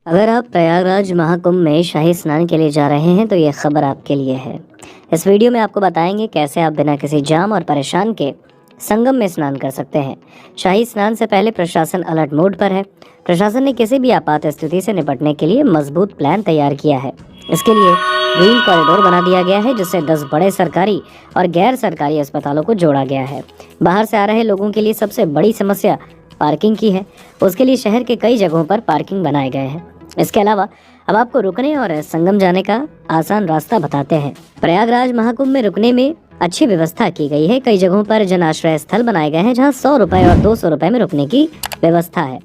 अगर आप प्रयागराज महाकुंभ में शाही स्नान के लिए जा रहे हैं तो ये खबर आपके लिए है। इस वीडियो में आपको बताएंगे कैसे आप बिना किसी जाम और परेशान के संगम में स्नान कर सकते हैं। शाही स्नान से पहले प्रशासन अलर्ट मोड पर है। प्रशासन ने किसी भी आपात स्थिति से निपटने के लिए मजबूत प्लान तैयार किया है। इसके लिए ग्रीन कॉरिडोर बना दिया गया है, जिससे 10 बड़े सरकारी और गैर सरकारी अस्पतालों को जोड़ा गया है। बाहर से आ रहे लोगों के लिए सबसे बड़ी समस्या पार्किंग की है। उसके लिए शहर के कई जगहों पर पार्किंग बनाए गए हैं। इसके अलावा अब आपको रुकने और संगम जाने का आसान रास्ता बताते हैं। प्रयागराज महाकुंभ में रुकने में अच्छी व्यवस्था की गई है। कई जगहों पर जन आश्रय स्थल बनाए गए हैं, जहां 100 रुपए और 200 रुपए में रुकने की व्यवस्था है।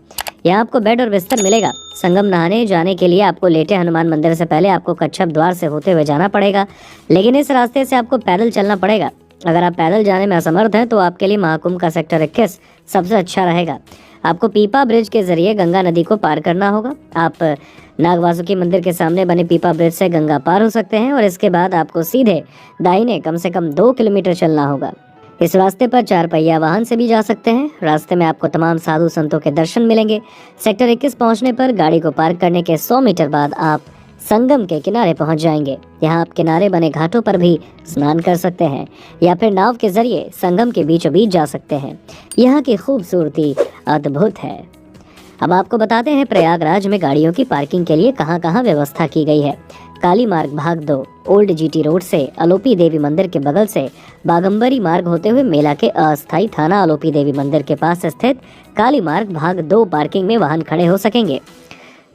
यहाँ आपको बेड और बिस्तर मिलेगा। संगम नहाने जाने के लिए आपको लेटे हनुमान मंदिर से पहले आपको कच्छप द्वार से होते हुए जाना पड़ेगा, लेकिन इस रास्ते से आपको पैदल चलना पड़ेगा। अगर आप पैदल जाने में असमर्थ हैं तो आपके लिए महाकुंभ का सेक्टर 21 सबसे अच्छा रहेगा। आपको पीपा ब्रिज के जरिए गंगा नदी को पार करना होगा। आप नागवासुकी मंदिर के सामने बने पीपा ब्रिज से गंगा पार हो सकते हैं और इसके बाद आपको सीधे दाहिने कम से कम 2 किलोमीटर चलना होगा। इस रास्ते पर 4 पहिया वाहन से भी जा सकते हैं। रास्ते में आपको तमाम साधु संतों के दर्शन मिलेंगे। सेक्टर 21 पहुंचने पर गाड़ी को पार्क करने के 100 मीटर बाद आप संगम के किनारे पहुंच जाएंगे। यहाँ आप किनारे बने घाटों पर भी स्नान कर सकते हैं या फिर नाव के जरिए संगम के बीचों बीच जा सकते हैं। यहाँ की खूबसूरती अद्भुत है। अब आपको बताते हैं प्रयागराज में गाड़ियों की पार्किंग के लिए कहाँ कहाँ व्यवस्था की गई है। काली मार्ग भाग 2 ओल्ड जीटी रोड से अलोपी देवी मंदिर के बगल से बागंबरी मार्ग होते हुए मेला के अस्थायी थाना अलोपी देवी मंदिर के पास स्थित काली मार्ग भाग 2 पार्किंग में वाहन खड़े हो सकेंगे।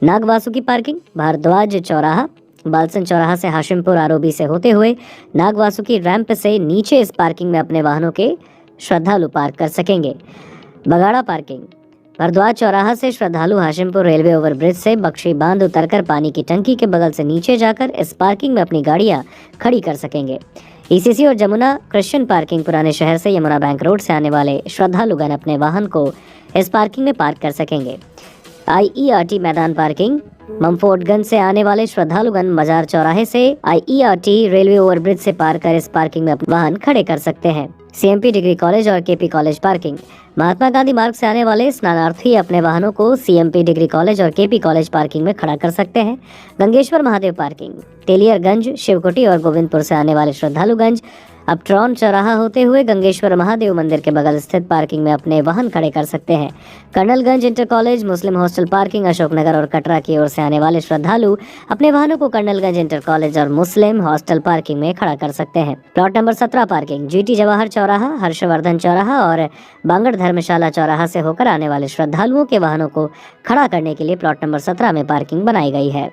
नागवासुकी पार्किंग भारद्वाज चौराहा, बालसन चौराहा से हाशिमपुर आरओबी से होते हुए नागवासुकी रैंप से नीचे इस पार्किंग में अपने वाहनों के श्रद्धालु पार्क कर सकेंगे। बगाड़ा पार्किंग भारद्वाज चौराहा से श्रद्धालु हाशिमपुर रेलवे ओवरब्रिज से बख्शी बांध उतरकर पानी की टंकी के बगल से नीचे जाकर इस पार्किंग में अपनी गाड़ियां खड़ी कर सकेंगे। ईसीसी और जमुना क्रिश्चियन पार्किंग पुराने शहर से यमुना बैंक रोड से आने वाले श्रद्धालुगण अपने वाहन को इस पार्किंग में पार्क कर सकेंगे। आईईआरटी मैदान पार्किंग ममफोर्डगंज से आने वाले श्रद्धालुगण मजार चौराहे से आईईआरटी रेलवे ओवरब्रिज से पार कर इस पार्किंग में वाहन खड़े कर सकते हैं। सीएमपी डिग्री कॉलेज और KP college parking Mahatma Gandhi मार्ग से आने वाले स्नानार्थी अपने वाहनों को सीएमपी डिग्री कॉलेज और केपी कॉलेज पार्किंग में खड़ा कर सकते हैं। गंगेश्वर महादेव पार्किंग तेलियरगंज शिवकुटी और गोविंदपुर से आने वाले श्रद्धालुगंज अपट्रॉन चौराहा होते हुए गंगेश्वर महादेव मंदिर के बगल स्थित पार्किंग में अपने वाहन खड़े कर सकते हैं। कर्नलगंज इंटर कॉलेज मुस्लिम हॉस्टल पार्किंग अशोकनगर और कटरा की ओर से आने वाले श्रद्धालु अपने वाहनों को कर्नलगंज इंटर कॉलेज और मुस्लिम हॉस्टल पार्किंग में खड़ा कर सकते हैं। Plot number 17 parking GT Jawahar चौराहा, हर्षवर्धन चौराहा और बांगड़ धर्मशाला चौराहा से होकर आने वाले श्रद्धालुओं के वाहनों को खड़ा करने के लिए प्लॉट नंबर 17 में पार्किंग बनाई गई है।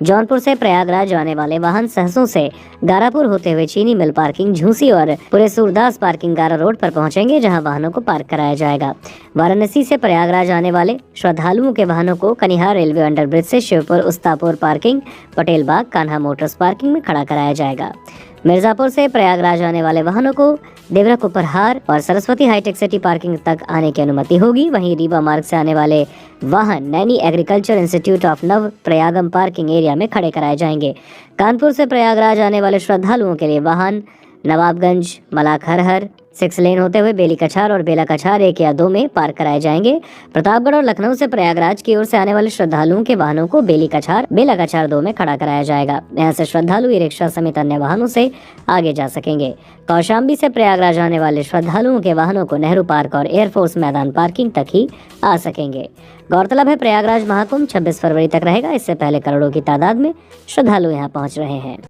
जौनपुर से प्रयागराज जाने वाले वाहन सहसों से गारापुर होते हुए चीनी मिल पार्किंग झूसी और पूरे सूरदास पार्किंग गारा रोड पर पहुंचेंगे, जहां वाहनों को पार्क कराया जाएगा। वाराणसी से प्रयागराज आने वाले श्रद्धालुओं के वाहनों को कनिहार रेलवे अंडरब्रिज से शिवपुर उस्तापुर पार्किंग, पटेल बाग, कान्हा मोटर्स पार्किंग में खड़ा कराया जाएगा। मिर्जापुर से प्रयागराज आने वाले वाहनों को देवरा कुपरहार और सरस्वती हाईटेक सिटी पार्किंग तक आने की अनुमति होगी। वहीं रीवा मार्ग से आने वाले वाहन नैनी एग्रीकल्चर इंस्टीट्यूट ऑफ नव प्रयागम पार्किंग एरिया में खड़े कराए जाएंगे। कानपुर से प्रयागराज आने वाले श्रद्धालुओं के लिए वाहन नवाबगंज, मलाखरहर 6 लेन होते हुए बेली कछार और बेला कछार 1 या 2 में पार्क कराए जाएंगे। प्रतापगढ़ और लखनऊ से प्रयागराज की ओर से आने वाले श्रद्धालुओं के वाहनों को बेली कछार, बेला कछार 2 में खड़ा कराया जाएगा। यहाँ से श्रद्धालु ई रिक्शा समेत अन्य वाहनों से आगे जा सकेंगे। कौशाम्बी से प्रयागराज आने वाले श्रद्धालुओं के वाहनों को नेहरू पार्क और एयरफोर्स मैदान पार्किंग तक ही आ सकेंगे। गौरतलब है प्रयागराज महाकुंभ 26 फरवरी तक रहेगा। इससे पहले करोड़ों की तादाद में श्रद्धालु यहाँ पहुँच रहे हैं।